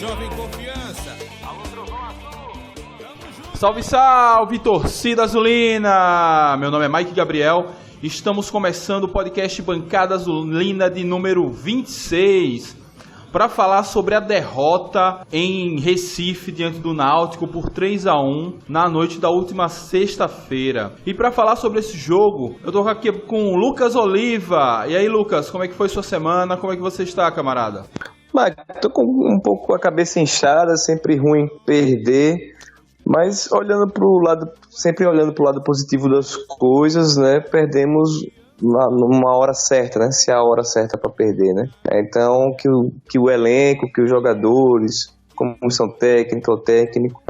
Jovem Confiança. Alô, Trovão Azul. Salve, salve, torcida azulina! Meu nome é Mike Gabriel. Estamos começando o podcast Bancada Azulina de número 26 para falar sobre a derrota em Recife diante do Náutico por 3-1 na noite da última sexta-feira. E para falar sobre esse jogo, eu tô aqui com o Lucas Oliva. E aí, Lucas, como é que foi sua semana? Como é que você está, camarada? Mas tô com um pouco a cabeça inchada, sempre ruim perder, mas sempre olhando pro lado positivo das coisas, né? Perdemos numa hora certa, né? Se há a hora certa para perder, né? Então que o elenco, que os jogadores, comissão técnica, o técnico,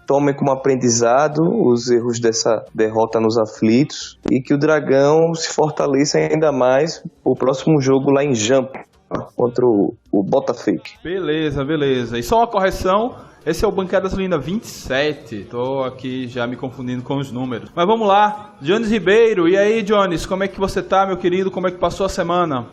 tomem como aprendizado os erros dessa derrota nos aflitos e que o Dragão se fortaleça ainda mais o próximo jogo lá em Jampa contra o Botafogo. Beleza. E só uma correção, esse é o Bancada Azulina 27. Tô aqui já me confundindo com os números. Mas vamos lá, Jones Ribeiro. E aí, Jones, como é que você tá, meu querido? Como é que passou a semana?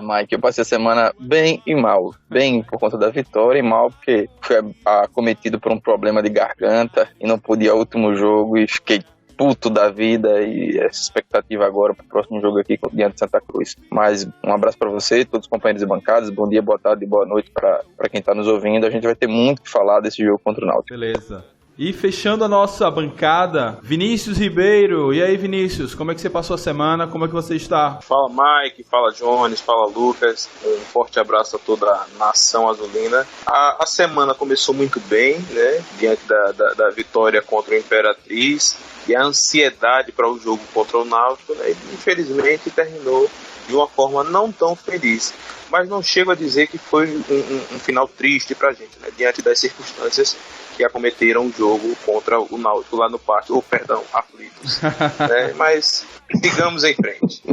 Mike, eu passei a semana bem e mal. Bem por conta da vitória e mal porque fui acometido por um problema de garganta e não pude ir ao último jogo e fiquei puto da vida e essa expectativa agora pro próximo jogo aqui diante de Santa Cruz. Mas um abraço para você, todos os companheiros de bancadas, bom dia, boa tarde e boa noite para quem tá nos ouvindo. A gente vai ter muito que falar desse jogo contra o Náutico. Beleza. E fechando a nossa bancada, Vinícius Ribeiro. E aí, Vinícius, como é que você passou a semana? Como é que você está? Fala, Mike, fala, Jones, fala, Lucas. Um forte abraço a toda a nação azulina. A semana começou muito bem, né? Diante da vitória contra o Imperatriz e a ansiedade para o jogo contra o Náutico, né? E, infelizmente, terminou de uma forma não tão feliz. Mas não chego a dizer que foi um final triste pra gente, né? Diante das circunstâncias que acometeram o jogo contra o Náutico lá no Pátio, aflitos. Né? Mas sigamos em frente.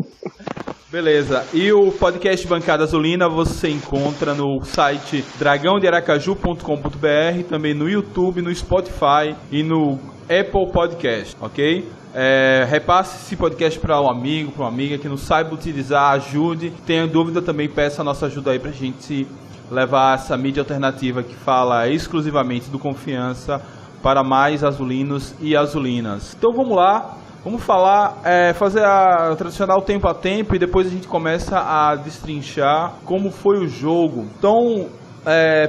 Beleza, e o podcast Bancada Azulina você encontra no site dragãodearacaju.com.br, também no YouTube, no Spotify e no Apple Podcast, ok? Repasse esse podcast para um amigo, para uma amiga que não saiba utilizar, ajude. Tenha dúvida também, peça a nossa ajuda aí pra gente levar essa mídia alternativa que fala exclusivamente do Confiança para mais azulinos e azulinas. Então vamos lá, vamos falar, fazer a tradicional tempo a tempo e depois a gente começa a destrinchar como foi o jogo. Então,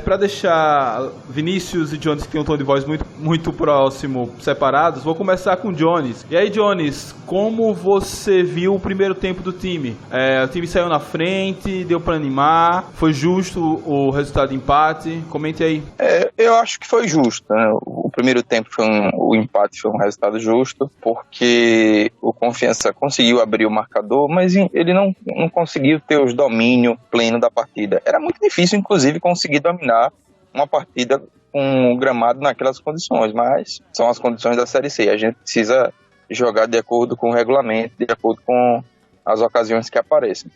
para deixar Vinícius e Jones, que tem um tom de voz muito próximo, separados, vou começar com Jones. E aí, Jones, como você viu o primeiro tempo do time? O time saiu na frente, deu para animar, foi justo o resultado de empate? Comente aí. Eu acho que foi justo, né? O primeiro tempo o empate foi um resultado justo, porque o Confiança conseguiu abrir o marcador, mas ele não conseguiu ter o domínio pleno da partida. Era muito difícil, inclusive, conseguir dominar uma partida com o gramado naquelas condições, mas são as condições da Série C. A gente precisa jogar de acordo com o regulamento, de acordo com as ocasiões que aparecem.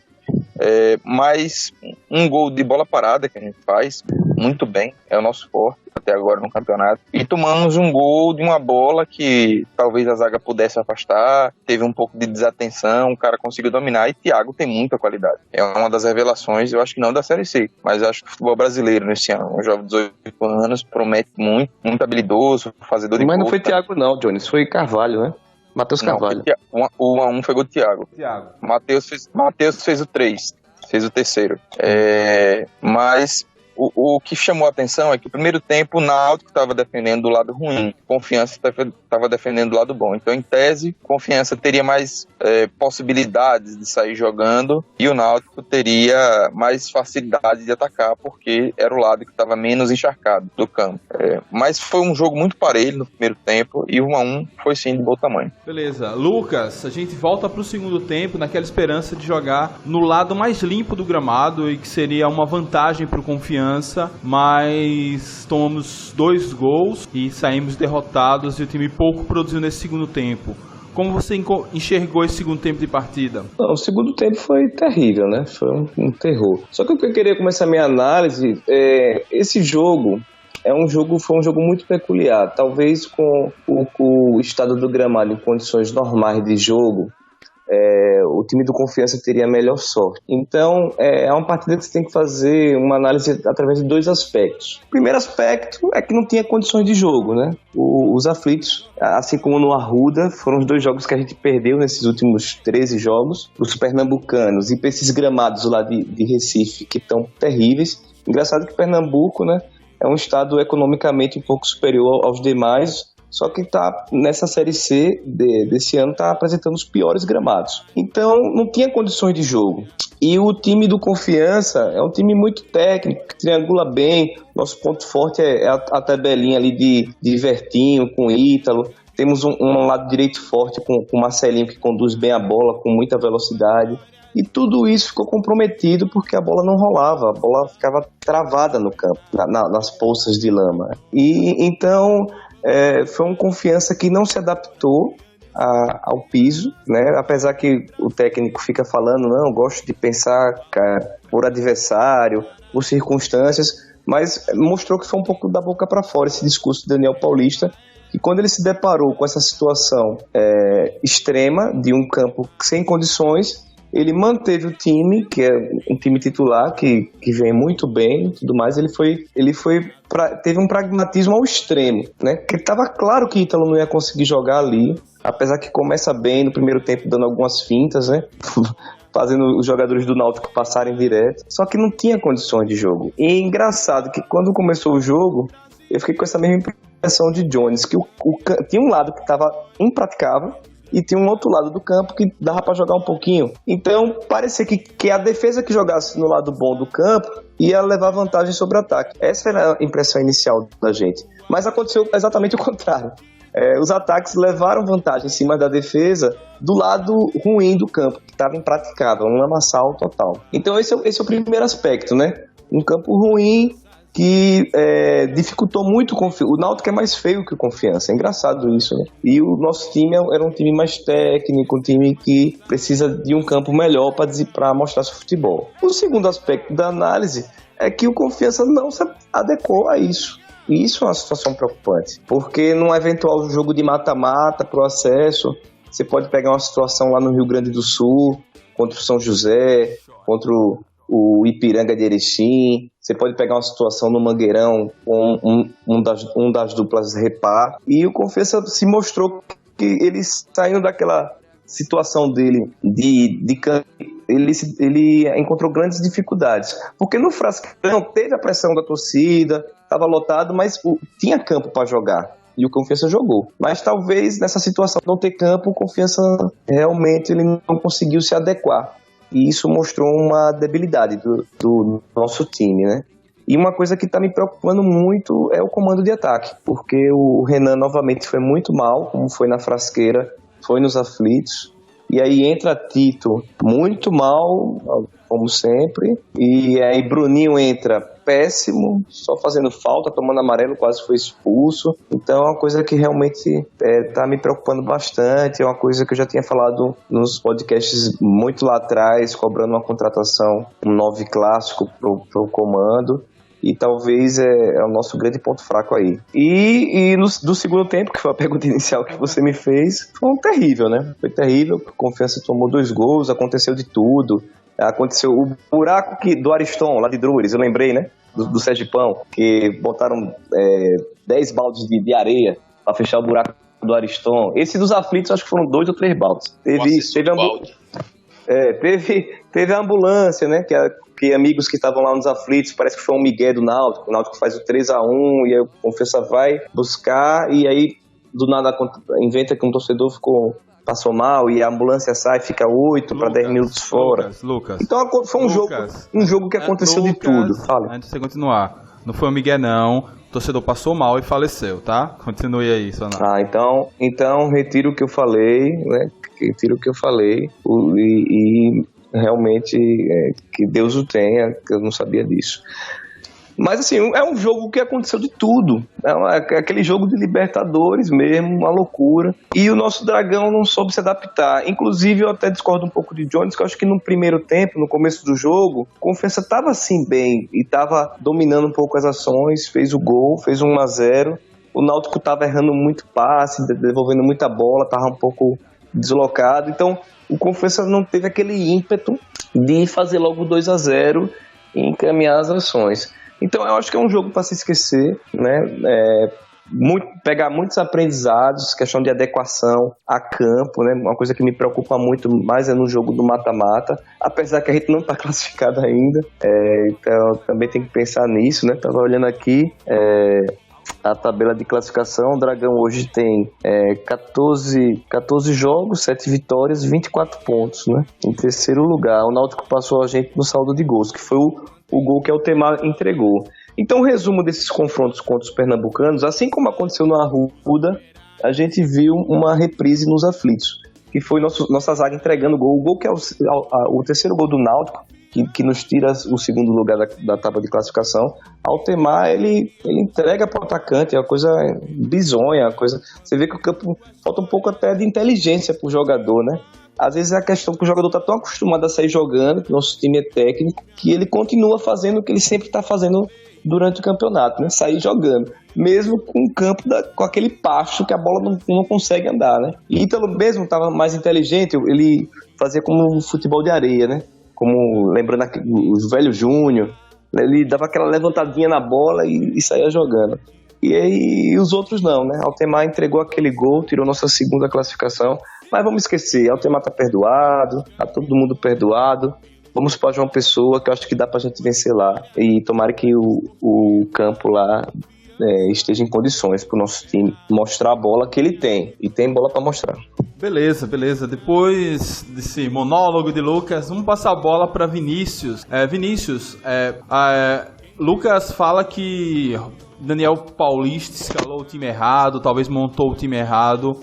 Mas um gol de bola parada que a gente faz muito bem, é o nosso forte até agora no campeonato, e tomamos um gol de uma bola que talvez a zaga pudesse afastar, teve um pouco de desatenção, o cara conseguiu dominar, e Thiago tem muita qualidade, é uma das revelações, eu acho que não da Série C, mas acho que o futebol brasileiro nesse ano, um jovem de 18 anos, promete muito habilidoso, fazedor de Mas gol. não foi Thiago não, Jones, foi Carvalho, né? Matheus Carvalho. O 1 foi gol do Thiago. Matheus fez o 3, fez o terceiro. Mas o que chamou a atenção é que no primeiro tempo o Náutico estava defendendo do lado ruim, Confiança estava defendendo do lado bom. Então, em tese, Confiança teria mais possibilidades de sair jogando e o Náutico teria mais facilidade de atacar, porque era o lado que estava menos encharcado do campo. Mas foi um jogo muito parelho no primeiro tempo e o 1-1 foi sim de bom tamanho. Beleza. Lucas, a gente volta para o segundo tempo naquela esperança de jogar no lado mais limpo do gramado e que seria uma vantagem para o Confiança, mas tomamos 2 gols e saímos derrotados e o time pouco produziu nesse segundo tempo. Como você enxergou esse segundo tempo de partida? Não, o segundo tempo foi terrível, né? Foi um terror. Só que eu queria começar a minha análise, esse jogo foi um jogo muito peculiar. Talvez com o estado do gramado em condições normais de jogo, o time do Confiança teria a melhor sorte. Então, é uma partida que você tem que fazer uma análise através de dois aspectos. O primeiro aspecto é que não tinha condições de jogo, né? Os aflitos, assim como no Arruda, foram os 2 jogos que a gente perdeu nesses últimos 13 jogos, para os pernambucanos e para esses gramados lá de Recife, que estão terríveis. Engraçado que Pernambuco, né, é um estado economicamente um pouco superior aos demais, só que tá nessa Série C desse ano está apresentando os piores gramados. Então não tinha condições de jogo. E o time do Confiança é um time muito técnico, que triangula bem. Nosso ponto forte é a tabelinha ali de Vertinho com Ítalo. Temos um lado direito forte com o Marcelinho, que conduz bem a bola com muita velocidade. E tudo isso ficou comprometido porque a bola não rolava, a bola ficava travada no campo, nas poças de lama. E então foi um Confiança que não se adaptou ao piso, né? Apesar que o técnico fica falando, não, gosto de pensar por adversário, por circunstâncias, mas mostrou que foi um pouco da boca para fora esse discurso do Daniel Paulista, que quando ele se deparou com essa situação extrema de um campo sem condições, ele manteve o time, que é um time titular, que vem muito bem e tudo mais. Teve um pragmatismo ao extremo, né? Porque estava claro que Ítalo não ia conseguir jogar ali, apesar que começa bem no primeiro tempo, dando algumas fintas, né? Fazendo os jogadores do Náutico passarem direto. Só que não tinha condições de jogo. E é engraçado que quando começou o jogo, eu fiquei com essa mesma impressão de Jones, que tinha um lado que estava impraticável, e tinha um outro lado do campo que dava para jogar um pouquinho. Então, parecia que a defesa que jogasse no lado bom do campo ia levar vantagem sobre o ataque. Essa era a impressão inicial da gente. Mas aconteceu exatamente o contrário. Os ataques levaram vantagem em cima da defesa do lado ruim do campo, que estava impraticável, um lamaçal total. Então, esse é o primeiro aspecto, né? Um campo ruim que dificultou muito o Náutico é mais feio que o Confiança, é engraçado isso, né? E o nosso time era um time mais técnico, um time que precisa de um campo melhor para mostrar seu futebol. O segundo aspecto da análise é que o Confiança não se adequou a isso. E isso é uma situação preocupante, porque num eventual jogo de mata-mata para o acesso, você pode pegar uma situação lá no Rio Grande do Sul, contra o São José, contra o Ipiranga de Erechim. Você pode pegar uma situação no Mangueirão com um das duplas repar. E o Confiança se mostrou que ele saindo daquela situação dele de campo, ele encontrou grandes dificuldades. Porque no Frasqueirão teve a pressão da torcida, estava lotado, mas tinha campo para jogar. E o Confiança jogou. Mas talvez nessa situação de não ter campo, o Confiança realmente ele não conseguiu se adequar. E isso mostrou uma debilidade do nosso time, né? E uma coisa que está me preocupando muito é o comando de ataque, porque o Renan novamente foi muito mal, como foi na Frasqueira, foi nos aflitos, e aí entra Tito muito mal, como sempre, e aí Bruninho entra péssimo, só fazendo falta, tomando amarelo, quase foi expulso. Então é uma coisa que realmente está me preocupando bastante, é uma coisa que eu já tinha falado nos podcasts muito lá atrás, cobrando uma contratação, um 9 clássico pro comando. E talvez é o nosso grande ponto fraco aí. E do segundo tempo, que foi a pergunta inicial que você me fez, foi terrível, né? Foi terrível, a Confiança tomou 2 gols, aconteceu de tudo. Aconteceu o buraco do Ariston, lá de Drures, eu lembrei, né? Do Sergipão, que botaram 10 baldes de areia para fechar o buraco do Ariston. Esse dos aflitos, acho que foram 2 ou 3 baldes. Teve isso, teve a ambulância, né? Que amigos que estavam lá nos aflitos, parece que foi um migué do Náutico. O Náutico faz o 3-1 e a Confiança vai buscar, e aí do nada inventa que um torcedor passou mal e a ambulância sai, fica 8 para 10 minutos fora. Lucas. Então foi um jogo que aconteceu de tudo. Fala. Antes de você continuar, não foi um migué não, o torcedor passou mal e faleceu, tá? Continue aí, Sonar. Então retiro o que eu falei, né? Retiro o que eu falei e realmente que Deus o tenha, que eu não sabia disso. Mas assim, é um jogo que aconteceu de tudo, é aquele jogo de Libertadores mesmo, uma loucura, e o nosso Dragão não soube se adaptar. Inclusive eu até discordo um pouco de Jones, que eu acho que no primeiro tempo, no começo do jogo, Confiança estava assim bem, e estava dominando um pouco as ações, fez o gol, fez 1-0, o Náutico estava errando muito passe, devolvendo muita bola, estava um pouco deslocado. Então, o Confiança não teve aquele ímpeto de fazer logo 2-0 e encaminhar as ações. Então, eu acho que é um jogo para se esquecer, né? Pegar muitos aprendizados, questão de adequação a campo, né? Uma coisa que me preocupa muito mais é no jogo do mata-mata, apesar que a gente não está classificado ainda, então também tem que pensar nisso, né? Estava olhando aqui a tabela de classificação. O Dragão hoje tem 14 jogos, 7 vitórias, 24 pontos, né? Em terceiro lugar, o Náutico passou a gente no saldo de gols, que foi o gol que o Altemar entregou. Então, o resumo desses confrontos contra os pernambucanos, assim como aconteceu no Arruda, a gente viu uma reprise nos aflitos, que foi nossa zaga entregando gol. O gol que é o terceiro gol do Náutico, que nos tira o segundo lugar da tábua de classificação. Altemar, ele entrega para o atacante, é uma coisa bizonha, você vê que o campo falta um pouco até de inteligência para o jogador, né? Às vezes é a questão que o jogador está tão acostumado a sair jogando, que o nosso time é técnico, que ele continua fazendo o que ele sempre está fazendo durante o campeonato, né? Sair jogando, mesmo com o campo com aquele pasto que a bola não consegue andar, né? E Ítalo mesmo estava mais inteligente, ele fazia como futebol de areia, né? Como lembrando os velhos Júnior, ele dava aquela levantadinha na bola e saía jogando. E aí os outros não, né? Altemar entregou aquele gol, tirou nossa segunda classificação, mas vamos esquecer, Altemar tá perdoado, tá todo mundo perdoado. Vamos para João Pessoa, que eu acho que dá pra gente vencer lá. E tomara que o campo lá esteja em condições pro nosso time mostrar a bola que ele tem. E tem bola para mostrar. Beleza. Depois desse monólogo de Lucas, vamos passar a bola para Vinícius. Lucas fala que Daniel Paulista escalou o time errado, talvez montou o time errado.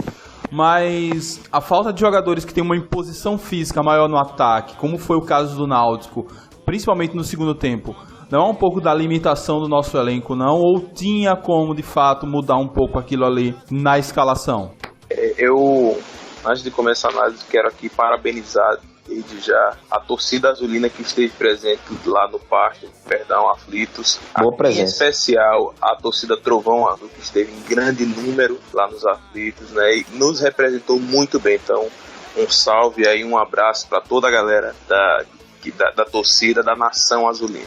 Mas a falta de jogadores que tem uma imposição física maior no ataque, como foi o caso do Náutico, principalmente no segundo tempo, não é um pouco da limitação do nosso elenco, não? Ou tinha como, de fato, mudar um pouco aquilo ali na escalação? Eu, antes de começar a análise, quero aqui parabenizar desde já a torcida azulina que esteve presente lá no Pasto, Aflitos. Boa presença. Em especial a torcida Trovão Azul, que esteve em grande número lá nos Aflitos, né, e nos representou muito bem. Então, um salve aí, um abraço para toda a galera da torcida da nação azulina.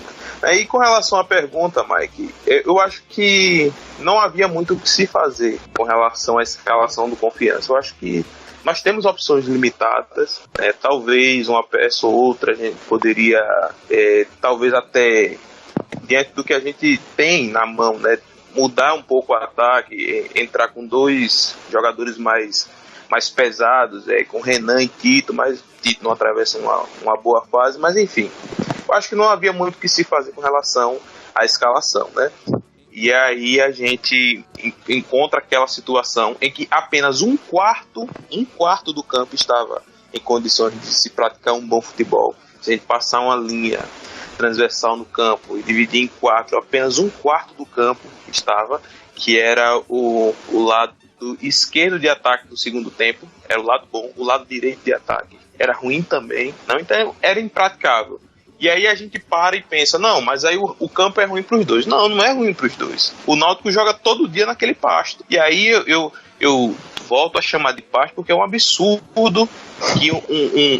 E com relação à pergunta, Mike, eu acho que não havia muito o que se fazer com relação à escalação do Confiança. Eu acho que nós temos opções limitadas, talvez uma peça ou outra a gente poderia, talvez até diante do que a gente tem na mão, né, mudar um pouco o ataque, entrar com 2 jogadores mais pesados, com Renan e Tito, mas Tito não atravessa uma boa fase, mas enfim, eu acho que não havia muito o que se fazer com relação à escalação, né? E aí a gente encontra aquela situação em que apenas um quarto do campo estava em condições de se praticar um bom futebol. Se a gente passar uma linha transversal no campo e dividir em 4, apenas um quarto do campo estava, que era o lado esquerdo de ataque do segundo tempo, era o lado bom, o lado direito de ataque era ruim também, não, então era impraticável. E aí a gente para e pensa, não, mas aí o campo é ruim para os dois. Não é ruim para os dois. O Náutico joga todo dia naquele pasto. E aí eu volto a chamar de pasto porque é um absurdo que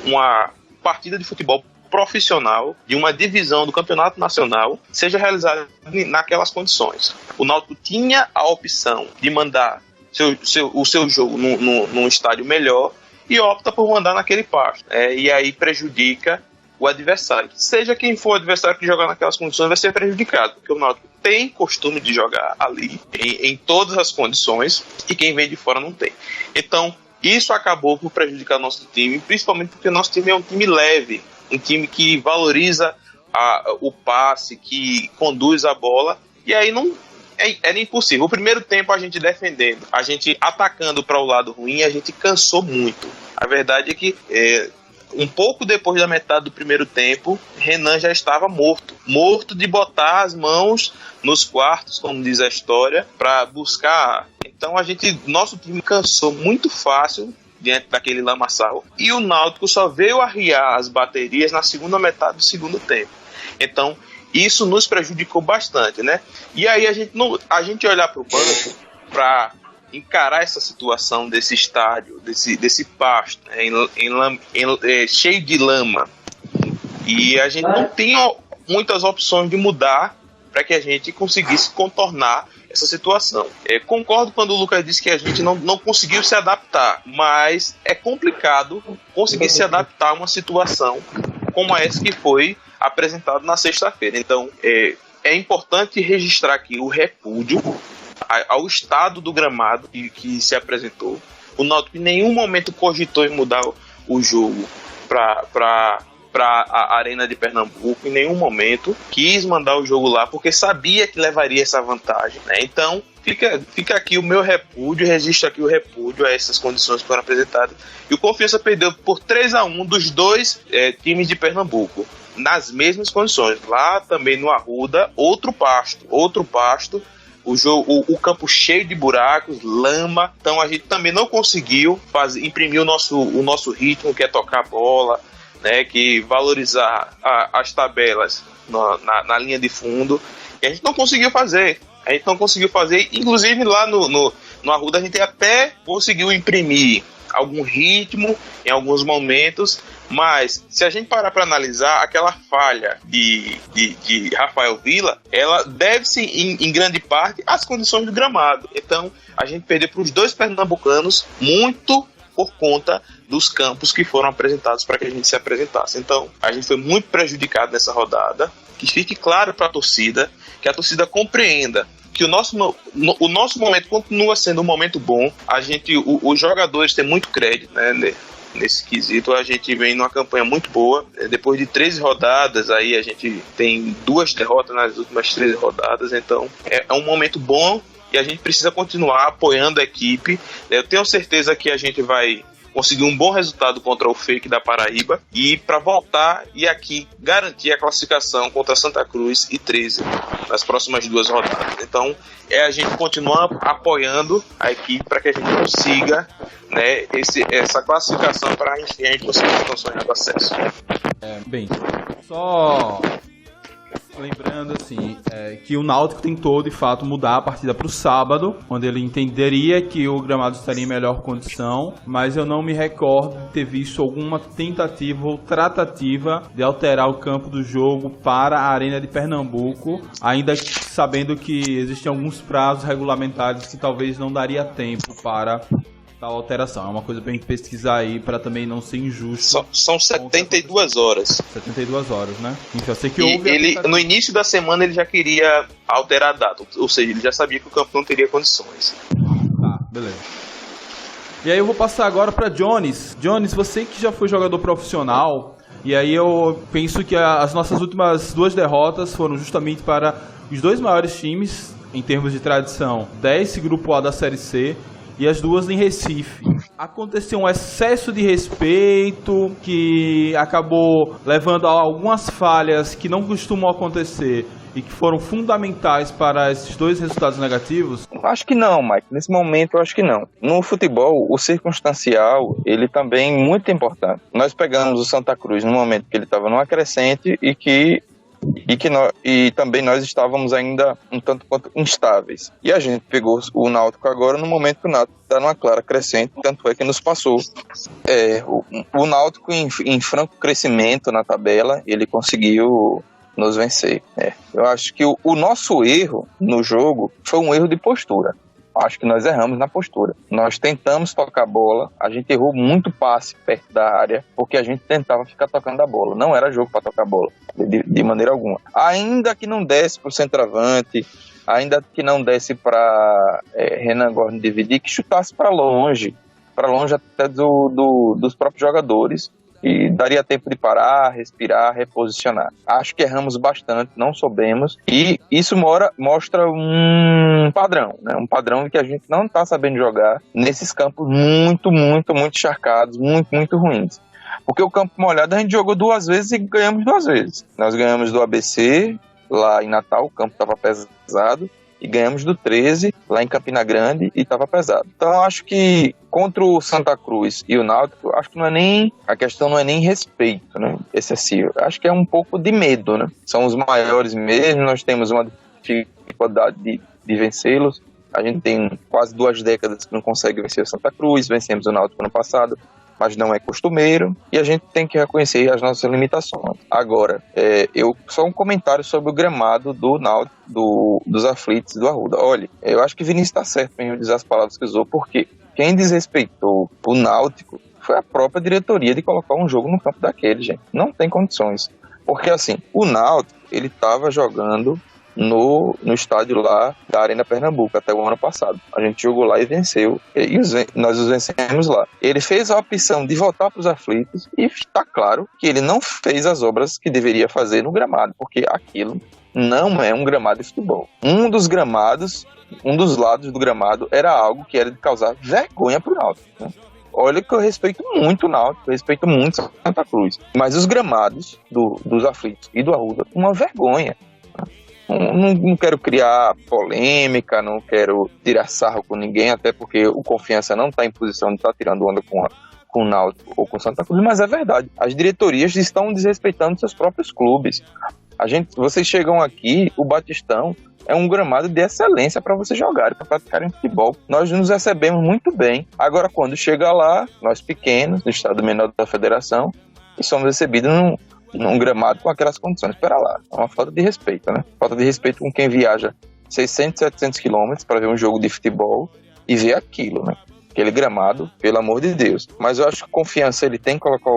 uma partida de futebol profissional de uma divisão do Campeonato Nacional seja realizada naquelas condições. O Náutico tinha a opção de mandar o seu jogo num estádio melhor e opta por mandar naquele pasto. E aí prejudica o adversário. Seja quem for o adversário que jogar naquelas condições vai ser prejudicado, porque o Náutico tem costume de jogar ali em todas as condições e quem vem de fora não tem. Então, isso acabou por prejudicar nosso time, principalmente porque o nosso time é um time leve, um time que valoriza o passe, que conduz a bola, e aí não era impossível. O primeiro tempo a gente defendendo, a gente atacando para o lado ruim, a gente cansou muito. A verdade é que um pouco depois da metade do primeiro tempo, Renan já estava morto de botar as mãos nos quartos, como diz a história, para buscar. Então nosso time cansou muito fácil diante daquele lamaçal, e o Náutico só veio arriar as baterias na segunda metade do segundo tempo. Então isso nos prejudicou bastante, né? E aí a gente olhar para o banco para encarar essa situação desse estádio, desse pasto, né, cheio de lama. E a gente não tem muitas opções de mudar para que a gente conseguisse contornar essa situação. Concordo quando o Lucas disse que a gente não conseguiu se adaptar, mas é complicado conseguir se adaptar a uma situação como essa que foi apresentada na sexta-feira. Então, é importante registrar aqui o repúdio ao estado do gramado que se apresentou. O Náutico em nenhum momento cogitou em mudar o jogo para a Arena de Pernambuco, em nenhum momento quis mandar o jogo lá, porque sabia que levaria essa vantagem, né? Então fica aqui o meu repúdio, registro aqui o repúdio a essas condições que foram apresentadas. E o Confiança perdeu por 3-1 dos dois times de Pernambuco, nas mesmas condições. Lá também no Arruda, outro pasto, o campo cheio de buracos, lama. Então a gente também não conseguiu imprimir o nosso ritmo, que é tocar a bola, né, que valorizar as tabelas na linha de fundo. E a gente não conseguiu fazer. Inclusive lá no Arruda a gente até conseguiu imprimir algum ritmo em alguns momentos, mas se a gente parar para analisar, aquela falha de Rafael Villa, ela deve-se em grande parte às condições do gramado. Então a gente perdeu para os dois pernambucanos muito por conta dos campos que foram apresentados para que a gente se apresentasse. Então a gente foi muito prejudicado nessa rodada. Que fique claro para a torcida, que a torcida compreenda que o nosso momento continua sendo um momento bom. Os jogadores têm muito crédito, né, nesse quesito. A gente vem numa campanha muito boa. Depois de 13 rodadas, aí a gente tem 2 derrotas nas últimas 13 rodadas. Então é um momento bom e a gente precisa continuar apoiando a equipe. Eu tenho certeza que a gente vai conseguir um bom resultado contra o Fake da Paraíba e para voltar e aqui garantir a classificação contra Santa Cruz e 13 nas próximas 2 rodadas. Então a gente continuar apoiando a equipe para que a gente consiga, né, essa classificação para a gente conseguir o sonho do acesso. Bem, só lembrando assim, que o Náutico tentou de fato mudar a partida para o sábado, onde ele entenderia que o gramado estaria em melhor condição, mas eu não me recordo de ter visto alguma tentativa ou tratativa de alterar o campo do jogo para a Arena de Pernambuco, ainda sabendo que existem alguns prazos regulamentares que talvez não daria tempo para tal alteração. É uma coisa pra gente pesquisar aí, para também não ser injusto. São 72 horas. 72 horas, né? Então, eu sei que houve ele, no início da semana ele já queria alterar a data, ou seja, ele já sabia que o campo não teria condições. Tá, beleza. E aí eu vou passar agora para Jones. Jones, você que já foi jogador profissional, e aí eu penso que as nossas últimas 2 derrotas foram justamente para os 2 maiores times, em termos de tradição, desse grupo A da Série C, e as 2 em Recife. Aconteceu um excesso de respeito que acabou levando a algumas falhas que não costumam acontecer e que foram fundamentais para esses 2 resultados negativos? Acho que não, Mike. Nesse momento, eu acho que não. No futebol, o circunstancial, ele também é muito importante. Nós pegamos o Santa Cruz no momento que ele estava numa crescente e também nós estávamos ainda um tanto quanto instáveis. E a gente pegou o Náutico agora no momento que o Náutico está numa clara crescente, tanto é que nos passou. O Náutico em franco crescimento na tabela, ele conseguiu nos vencer. Eu acho que o nosso erro no jogo foi um erro de postura. Acho que nós erramos na postura. Nós tentamos tocar a bola, a gente errou muito passe perto da área, porque a gente tentava ficar tocando a bola. Não era jogo para tocar a bola, de maneira alguma. Ainda que não desse para o centroavante, ainda que não desse para Renan Gordon dividir, que chutasse para longe até dos próprios jogadores. E daria tempo de parar, respirar, reposicionar. Acho que erramos bastante, não soubemos, e isso mostra um padrão, né? Um padrão de que a gente não está sabendo jogar nesses campos muito, muito, muito encharcados, muito, muito ruins. Porque o campo molhado a gente jogou 2 vezes e ganhamos 2 vezes. Nós ganhamos do ABC, lá em Natal, o campo estava pesado, e ganhamos do 13, lá em Campina Grande, e estava pesado. Então acho que contra o Santa Cruz e o Náutico, acho que a questão não é nem respeito, né, excessivo. Acho que é um pouco de medo, né? São os maiores mesmo, nós temos uma dificuldade de vencê-los. A gente tem quase 2 décadas que não consegue vencer o Santa Cruz, vencemos o Náutico ano passado, mas não é costumeiro, e a gente tem que reconhecer as nossas limitações. Agora, só um comentário sobre o gramado do Náutico, dos aflitos do Arruda. Olha, eu acho que Vinícius está certo em dizer as palavras que usou, porque quem desrespeitou o Náutico foi a própria diretoria de colocar um jogo no campo daquele, gente. Não tem condições. Porque, assim, o Náutico, ele estava jogando no estádio lá da Arena Pernambuco até o ano passado. A gente jogou lá e venceu, e nós os vencemos lá. Ele fez a opção de voltar para os aflitos e está claro que ele não fez as obras que deveria fazer no gramado, porque aquilo não é um gramado de futebol. Um dos lados do gramado era algo que era de causar vergonha para o Náutico, né? Olha que eu respeito muito o Náutico, eu respeito muito Santa Cruz, mas os gramados dos aflitos e do Arruda, uma vergonha. Não quero criar polêmica, não quero tirar sarro com ninguém, até porque o Confiança não está em posição de estar tirando onda com o Náutico ou com o Santa Cruz, mas é verdade. As diretorias estão desrespeitando seus próprios clubes. Vocês chegam aqui, o Batistão é um gramado de excelência para vocês jogarem, para praticarem futebol. Nós nos recebemos muito bem. Agora, quando chega lá, nós pequenos, do estado menor da federação, e somos recebidos num gramado com aquelas condições. Espera lá, é uma falta de respeito, né? Falta de respeito com quem viaja 600, 700 quilômetros para ver um jogo de futebol e ver aquilo, né? Aquele gramado, pelo amor de Deus. Mas eu acho que Confiança, ele tem que colocar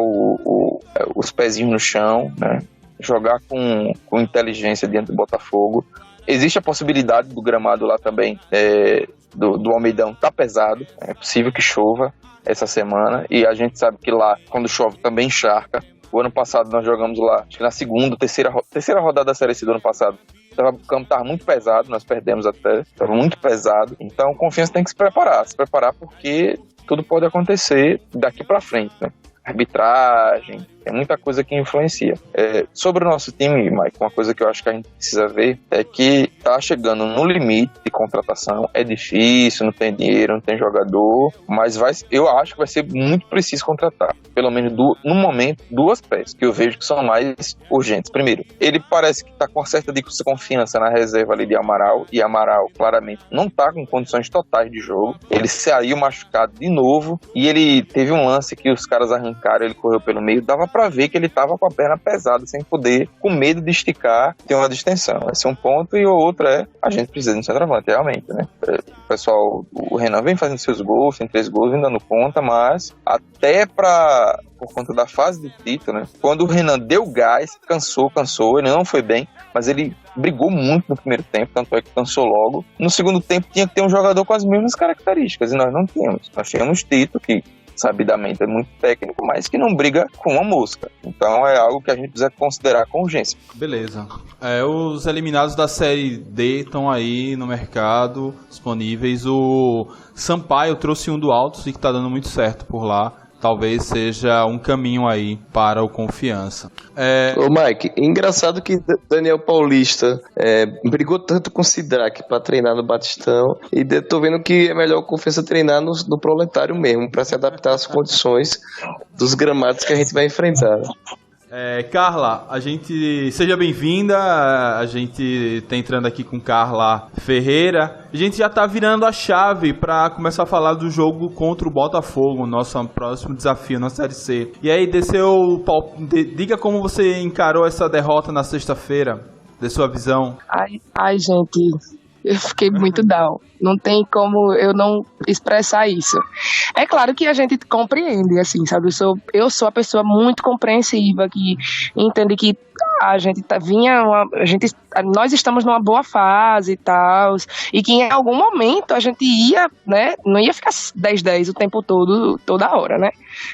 os pezinhos no chão, né? Jogar com inteligência diante do Botafogo. Existe a possibilidade do gramado lá também, do Almeidão, tá pesado. É possível que chova essa semana, e a gente sabe que lá, quando chove, também encharca. O ano passado nós jogamos lá, acho que na terceira rodada da Série C do ano passado. O campo estava muito pesado, nós perdemos até, estava muito pesado. Então, Confiança tem que se preparar porque tudo pode acontecer daqui para frente, né? Arbitragem, tem muita coisa que influencia. Sobre o nosso time, Mike, uma coisa que eu acho que a gente precisa ver é que tá chegando no limite de contratação. É difícil, não tem dinheiro, não tem jogador, mas eu acho que vai ser muito preciso contratar. Pelo menos no momento, 2 peças que eu vejo que são mais urgentes. Primeiro, ele parece que tá com uma certa desconfiança na reserva ali de Amaral, e Amaral claramente não tá com condições totais de jogo. Ele saiu machucado de novo, e ele teve um lance que os caras arrancaram, ele correu pelo meio, dava pra ver que ele tava com a perna pesada, sem poder, com medo de esticar, ter uma distensão. Esse é um ponto, e o outro a gente precisa de um centroavante, realmente, né? O pessoal, o Renan vem fazendo seus gols, tem 3 gols, vem dando conta, mas até por conta da fase do título, né? Quando o Renan deu gás, cansou, ele não foi bem, mas ele brigou muito no primeiro tempo, tanto é que cansou logo. No segundo tempo tinha que ter um jogador com as mesmas características, e nós não tínhamos. Nós tínhamos Tito, que sabidamente é muito técnico, mas que não briga com uma mosca. Então é algo que a gente precisa considerar com urgência. Beleza. Os eliminados da Série D estão aí no mercado, disponíveis. O Sampaio trouxe um do Altos e que está dando muito certo por lá. Talvez seja um caminho aí para o Confiança. Ô Mike, engraçado que Daniel Paulista brigou tanto com o Sidraque para treinar no Batistão, e tô vendo que é melhor o Confiança treinar no Proletário mesmo, para se adaptar às condições dos gramados que a gente vai enfrentar. Carla, seja bem-vinda. A gente tá entrando aqui com Carla Ferreira. A gente já tá virando a chave para começar a falar do jogo contra o Botafogo, nosso próximo desafio na Série C. E aí, diga como você encarou essa derrota na sexta-feira, de sua visão. Ai, gente, eu fiquei muito down. Não tem como eu não expressar isso. É claro que a gente compreende, assim, sabe? Eu sou a pessoa muito compreensiva, que entende que a gente nós estamos numa boa fase e tal, e que em algum momento a gente ia, né, não ia ficar 10-10 o tempo todo, toda hora, né?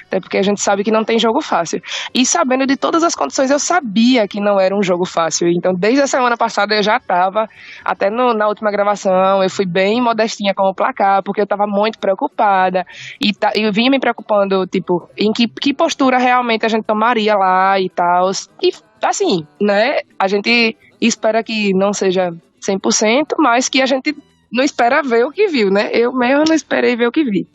Até porque a gente sabe que não tem jogo fácil. E sabendo de todas as condições, eu sabia que não era um jogo fácil. Então, desde a semana passada eu já estava, até na última gravação, eu fui bem modestinha com o placar, porque eu estava muito preocupada, e eu vinha me preocupando, tipo, em que postura realmente a gente tomaria lá e tal. E assim, né, a gente espera que não seja 100%, mas que a gente não espera ver o que viu, né? Eu mesmo não esperei ver o que vi.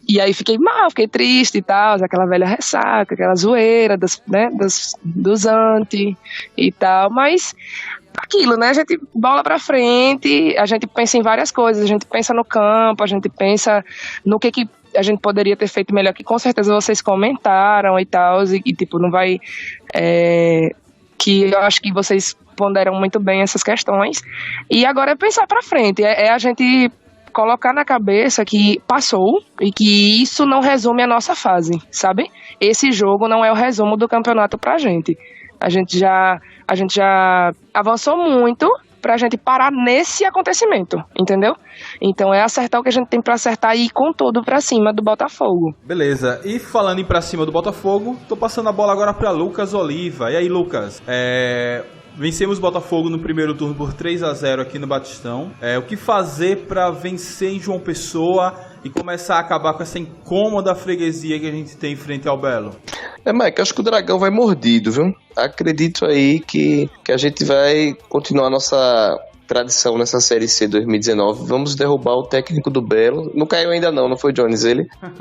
E aí fiquei mal, fiquei triste e tal, aquela velha ressaca, aquela zoeira dos anti e tal, mas aquilo, né? A gente bola pra frente, a gente pensa em várias coisas, a gente pensa no campo, a gente pensa no que a gente poderia ter feito melhor, que com certeza vocês comentaram e tal, e tipo, não vai... que eu acho que vocês ponderam muito bem essas questões. E agora é pensar pra frente, é a gente colocar na cabeça que passou e que isso não resume a nossa fase, sabe? Esse jogo não é o resumo do campeonato pra gente. A gente já avançou muito pra gente parar nesse acontecimento, entendeu? Então é acertar o que a gente tem pra acertar e ir com tudo pra cima do Botafogo. Beleza, e falando em pra cima do Botafogo, tô passando a bola agora pra Lucas Oliva. E aí, Lucas, vencemos o Botafogo no primeiro turno por 3-0 aqui no Batistão. O que fazer pra vencer em João Pessoa e começar a acabar com essa incômoda freguesia que a gente tem em frente ao Belo? Mike, acho que o Dragão vai mordido, viu? Acredito aí que a gente vai continuar a nossa tradição nessa Série C 2019. Vamos derrubar o técnico do Belo. Não caiu ainda não foi, Jones?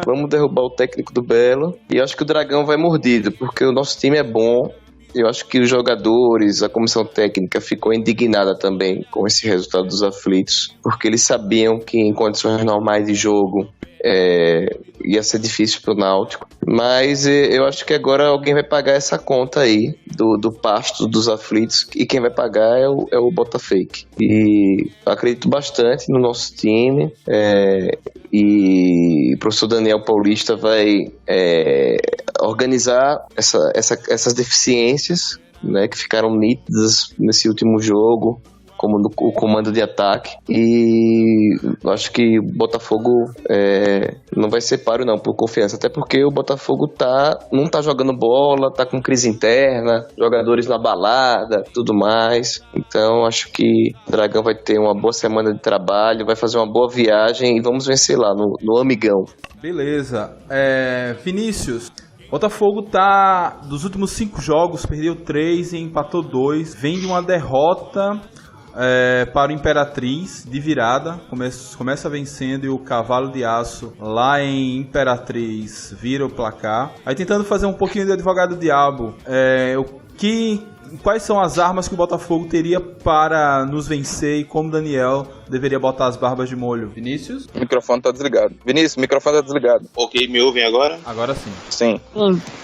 Vamos derrubar o técnico do Belo. E acho que o Dragão vai mordido, porque o nosso time é bom. Eu acho que os jogadores, a comissão técnica ficou indignada também com esse resultado dos aflitos, porque eles sabiam que em condições normais de jogo ia ser difícil pro Náutico. Mas eu acho que agora alguém vai pagar essa conta aí do pasto dos aflitos, e quem vai pagar é o Botafake. E acredito bastante no nosso time, e o professor Daniel Paulista vai organizar essas deficiências, né, que ficaram nítidas nesse último jogo, como no comando de ataque. E acho que o Botafogo não vai ser páreo não, por confiança, até porque o Botafogo não tá jogando bola, tá com crise interna, jogadores na balada, tudo mais. Então acho que o Dragão vai ter uma boa semana de trabalho, vai fazer uma boa viagem e vamos vencer lá no Amigão. Beleza, Vinícius, Botafogo tá, dos últimos 5 jogos, perdeu 3 e empatou 2, vem de uma derrota para o Imperatriz de virada, começa vencendo, e o Cavalo de Aço lá em Imperatriz vira o placar. Aí tentando fazer um pouquinho de advogado do diabo, quais são as armas que o Botafogo teria para nos vencer e como o Daniel deveria botar as barbas de molho? Vinícius? O microfone tá desligado. Vinícius, o microfone tá desligado. Ok, me ouvem agora? Agora sim. Sim.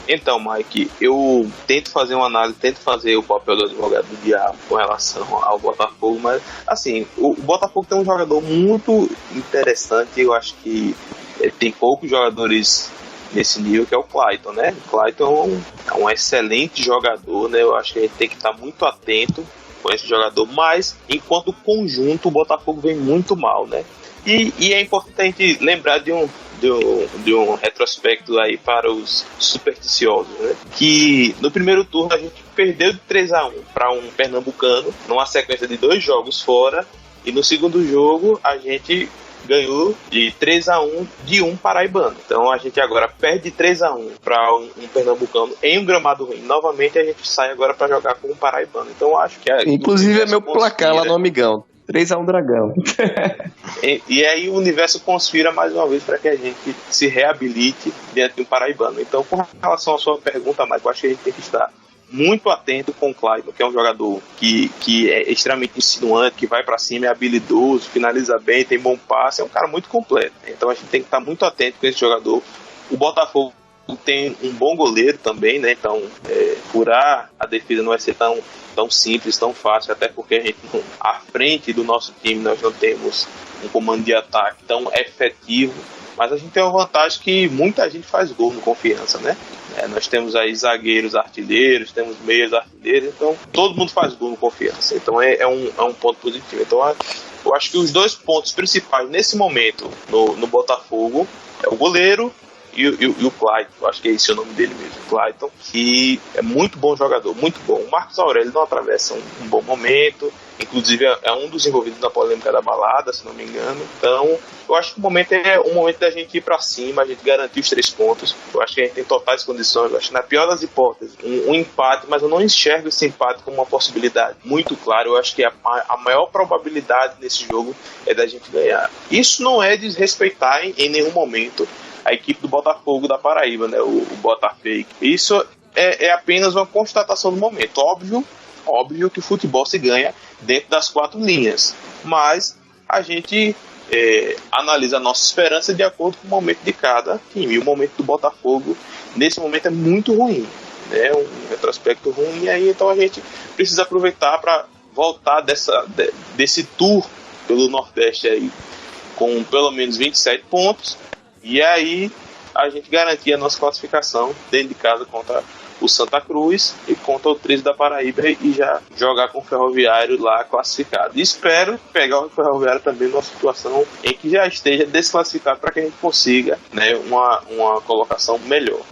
Então, Mike, eu tento fazer uma análise, tento fazer o papel do advogado do diabo com relação ao Botafogo, mas, assim, o Botafogo tem um jogador muito interessante. Eu acho que tem poucos jogadores nesse nível, que é o Clayton, né? O Clayton é um excelente jogador, né? Eu acho que a gente tem que estar muito atento com esse jogador, mas enquanto conjunto o Botafogo vem muito mal, né? E é importante a gente lembrar de um retrospecto aí para os supersticiosos, né? Que no primeiro turno a gente perdeu de 3-1 para um pernambucano, numa sequência de 2 jogos fora, e no segundo jogo a gente ganhou de 3-1 de um paraibano. Então a gente agora perde 3-1 para um pernambucano em um gramado ruim. Novamente a gente sai agora para jogar com um paraibano. Então acho que inclusive é meu placar lá no Amigão, 3-1 Dragão. E aí o universo conspira mais uma vez para que a gente se reabilite diante de um paraibano. Então, com relação à sua pergunta, Mike, eu acho que a gente tem que estar muito atento com o Clayton, que é um jogador que é extremamente insinuante, que vai pra cima, é habilidoso, finaliza bem, tem bom passe, é um cara muito completo. Então a gente tem que estar muito atento com esse jogador. O Botafogo tem um bom goleiro também, né? Então furar a defesa não vai ser tão simples, tão fácil, até porque a gente, à frente do nosso time, nós não temos um comando de ataque tão efetivo, mas a gente tem uma vantagem que muita gente faz gol no Confiança, né? Nós temos aí zagueiros artilheiros, temos meias artilheiros, então todo mundo faz gol no Confiança, então é um ponto positivo. Então eu acho que os 2 pontos principais nesse momento no Botafogo é o goleiro e o Clayton. Eu acho que é esse o nome dele mesmo, Clayton, que é muito bom jogador, muito bom. O Marcos Aurélio não atravessa um bom momento, inclusive é um dos envolvidos na polêmica da balada, se não me engano. Então eu acho que o momento é um momento da gente ir pra cima, a gente garantir os 3 pontos. Eu acho que a gente tem totais condições. Eu acho que na pior das hipóteses, um empate, mas eu não enxergo esse empate como uma possibilidade muito clara. Eu acho que a maior probabilidade nesse jogo é da gente ganhar. Isso não é desrespeitar em nenhum momento a equipe do Botafogo da Paraíba, né? O Botafake. Isso é apenas uma constatação do momento. Óbvio Óbvio que o futebol se ganha dentro das 4 linhas, mas a gente analisa a nossa esperança de acordo com o momento de cada time. E o momento do Botafogo, nesse momento, é muito ruim, né? Um retrospecto ruim, e aí então a gente precisa aproveitar para voltar desse tour pelo Nordeste aí, com pelo menos 27 pontos, e aí a gente garantir a nossa classificação dentro de casa contra o Santa Cruz e contra o 13 da Paraíba, e já jogar com o Ferroviário lá classificado. E espero pegar o Ferroviário também numa situação em que já esteja desclassificado, para que a gente consiga, né, uma colocação melhor.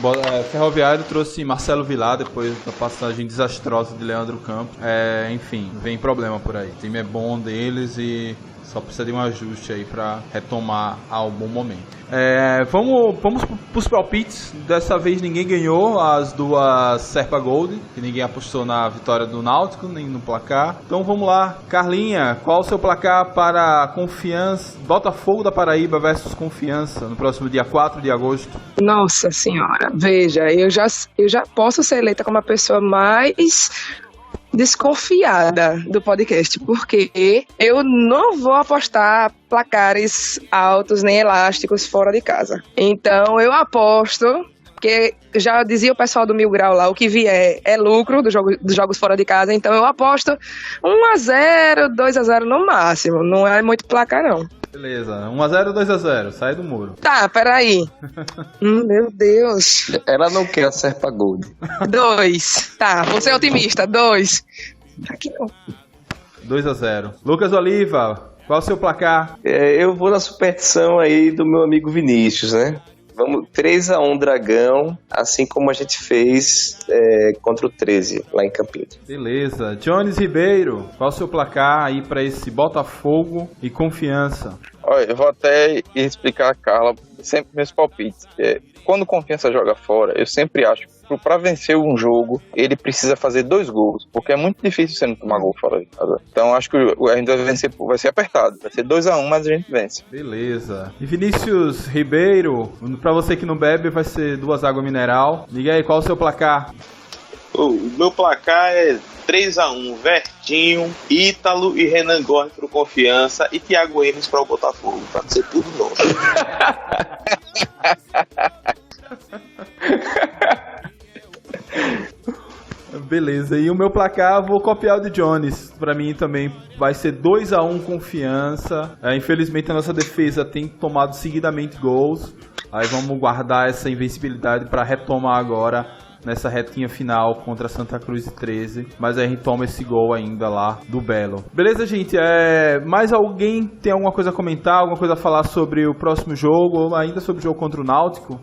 O Ferroviário trouxe Marcelo Vilar depois da passagem desastrosa de Leandro Campos. Enfim, vem problema por aí. O time é bom deles e só precisa de um ajuste aí para retomar ao bom momento. Vamos para os palpites. Dessa vez ninguém ganhou as 2 Serpa Gold, que ninguém apostou na vitória do Náutico, nem no placar. Então vamos lá. Carlinha, qual o seu placar para Confiança, Botafogo da Paraíba versus Confiança no próximo dia 4 de agosto? Nossa senhora, veja, eu já posso ser eleita como a pessoa mais desconfiada do podcast, porque eu não vou apostar placares altos nem elásticos fora de casa. Então eu aposto, porque já dizia o pessoal do Mil Grau lá, o que vier é lucro dos jogos fora de casa, então eu aposto 1-0, 2-0 no máximo, não é muito placar não. Beleza, 1-0 ou 2-0, sai do muro. Tá, peraí. Meu Deus. Ela não quer a Serpa Gold. 2. Tá, vou ser otimista. 2. Aqui não. 2-0. Lucas Oliva, qual o seu placar? Eu vou na superstição aí do meu amigo Vinícius, né? Vamos 3-1 Dragão, assim como a gente fez contra o 13, lá em Campinas. Beleza. Jones Ribeiro, qual o seu placar aí para esse Botafogo e Confiança? Olha, eu vou até explicar a Carla sempre meus palpites. Quando Confiança joga fora, eu sempre acho que para vencer um jogo, ele precisa fazer 2 gols, porque é muito difícil você não tomar gol fora de casa. Então acho que a gente vai vencer, vai ser apertado, vai ser 2-1, mas a gente vence. Beleza. E Vinícius Ribeiro, para você que não bebe, vai ser 2 água mineral. Diga aí, qual o seu placar? O meu placar é 3-1, Vertinho, Ítalo e Renan Gomes pro Confiança e Thiago Enes para o Botafogo, para ser tudo novo. Beleza, e o meu placar vou copiar o de Jones. Pra mim também vai ser 2-1 Confiança. Infelizmente a nossa defesa tem tomado seguidamente gols. Aí vamos guardar essa invencibilidade para retomar agora nessa retinha final contra Santa Cruz e 13, mas aí a gente toma esse gol ainda lá do Belo. Beleza, gente? Mais alguém tem alguma coisa a comentar, alguma coisa a falar sobre o próximo jogo, ou ainda sobre o jogo contra o Náutico?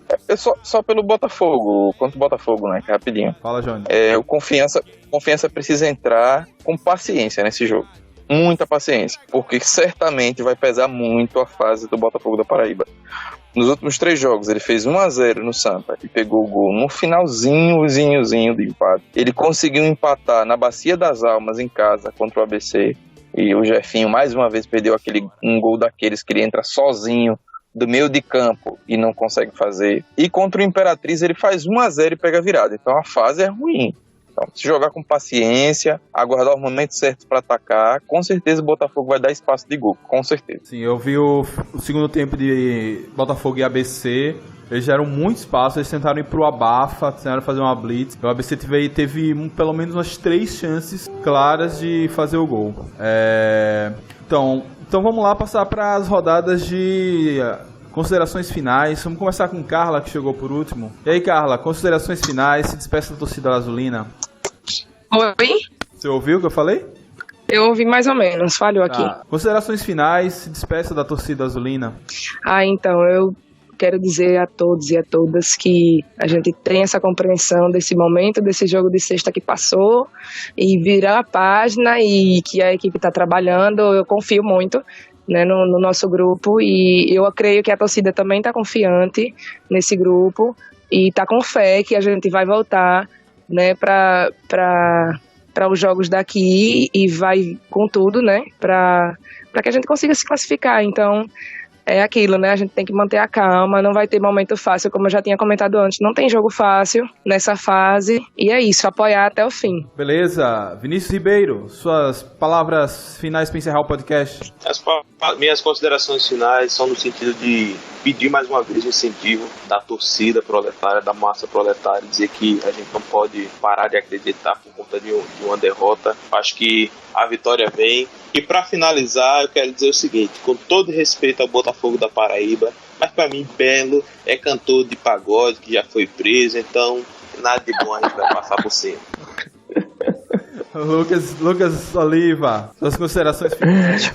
Só pelo Botafogo, contra o Botafogo, né? Rapidinho. Fala, Johnny. O Confiança precisa entrar com paciência nesse jogo. Muita paciência, porque certamente vai pesar muito a fase do Botafogo da Paraíba. Nos últimos 3 jogos, ele fez 1-0 no Santa e pegou o gol no finalzinho do empate. Ele conseguiu empatar na Bacia das Almas em casa contra o ABC. E o Jefinho mais uma vez perdeu um gol daqueles que ele entra sozinho do meio de campo e não consegue fazer. E contra o Imperatriz ele faz 1-0 e pega a virada. Então a fase é ruim. Então, se jogar com paciência, aguardar o momento certo para atacar, com certeza o Botafogo vai dar espaço de gol, com certeza. Sim, eu vi o segundo tempo de Botafogo e ABC, eles deram muito espaço, eles tentaram ir pro abafa, tentaram fazer uma blitz. O ABC teve pelo menos umas 3 chances claras de fazer o gol. Então vamos lá passar para as rodadas de considerações finais. Vamos começar com Carla, que chegou por último. E aí, Carla, considerações finais, se despeça da torcida azulina. Oi? Você ouviu o que eu falei? Eu ouvi mais ou menos, falhou aqui. Considerações finais, se despeça da torcida azulina. Então, eu quero dizer a todos e a todas que a gente tem essa compreensão desse momento, desse jogo de sexta que passou, e virar a página, e que a equipe está trabalhando. Eu confio muito, né, no nosso grupo, e eu creio que a torcida também está confiante nesse grupo e está com fé que a gente vai voltar, né, para os jogos daqui, e vai com tudo, né, para que a gente consiga se classificar. Então, é aquilo, né? A gente tem que manter a calma, não vai ter momento fácil, como eu já tinha comentado antes. Não tem jogo fácil nessa fase. E é isso, apoiar até o fim. Beleza. Vinícius Ribeiro, suas palavras finais para encerrar o podcast. Minhas considerações finais são no sentido de pedir mais uma vez o incentivo da torcida proletária, da massa proletária, dizer que a gente não pode parar de acreditar por conta de uma derrota. Acho que a vitória vem. E para finalizar, eu quero dizer o seguinte, com todo respeito ao Botafogo da Paraíba, mas para mim Belo é cantor de pagode que já foi preso, então nada de bom a gente vai passar por cima. Lucas Oliva, suas considerações finais.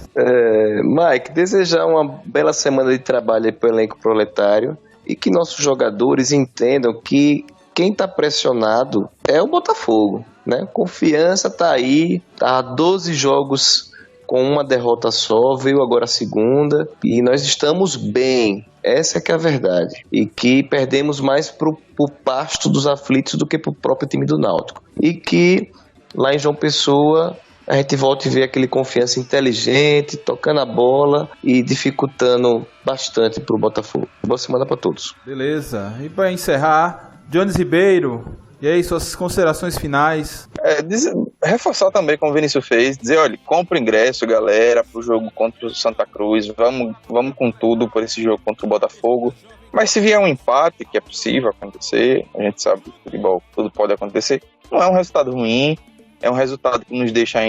Mike, desejar uma bela semana de trabalho para o elenco proletário e que nossos jogadores entendam que quem está pressionado é o Botafogo, né? Confiança está aí, tá 12 jogos com uma derrota só, veio agora a segunda e nós estamos bem. Essa é que é a verdade. E que perdemos mais pro pasto dos aflitos do que pro próprio time do Náutico. E que lá em João Pessoa a gente volta e vê aquele Confiança inteligente, tocando a bola e dificultando bastante pro Botafogo. Boa semana para todos. Beleza. E para encerrar, Jones Ribeiro, e aí, suas considerações finais? Reforçar também, como o Vinícius fez, dizer, olha, compra o ingresso, galera, pro jogo contra o Santa Cruz, vamos com tudo por esse jogo contra o Botafogo. Mas se vier um empate, que é possível acontecer, a gente sabe que no futebol tudo pode acontecer, não é um resultado ruim, é um resultado que nos deixa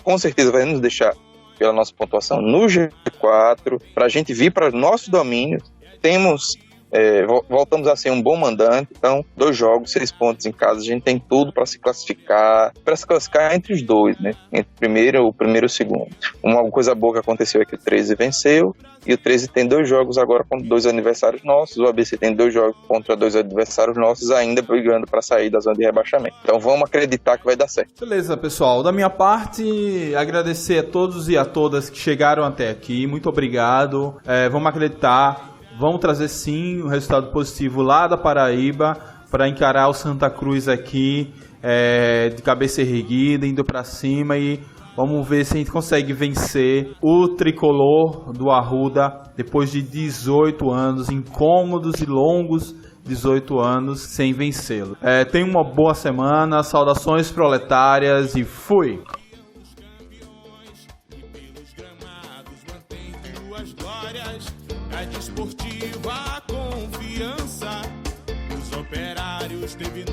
com certeza vai nos deixar, pela nossa pontuação, no G4, pra gente vir para nossos domínios. Voltamos a ser um bom mandante, então 2 jogos, 6 pontos em casa, a gente tem tudo para se classificar entre os dois, né? Entre o primeiro e o segundo. Uma coisa boa que aconteceu é que o 13 venceu, e o 13 tem 2 jogos agora contra 2 adversários nossos, o ABC tem 2 jogos contra 2 adversários nossos, ainda brigando para sair da zona de rebaixamento. Então vamos acreditar que vai dar certo. Beleza, pessoal. Da minha parte, agradecer a todos e a todas que chegaram até aqui, muito obrigado. Vamos acreditar. Vamos trazer sim um resultado positivo lá da Paraíba para encarar o Santa Cruz aqui de cabeça erguida, indo para cima, e vamos ver se a gente consegue vencer o tricolor do Arruda depois de 18 anos, incômodos e longos 18 anos sem vencê-lo. Tenha uma boa semana, saudações proletárias e fui! A desportiva confiança, os operários teve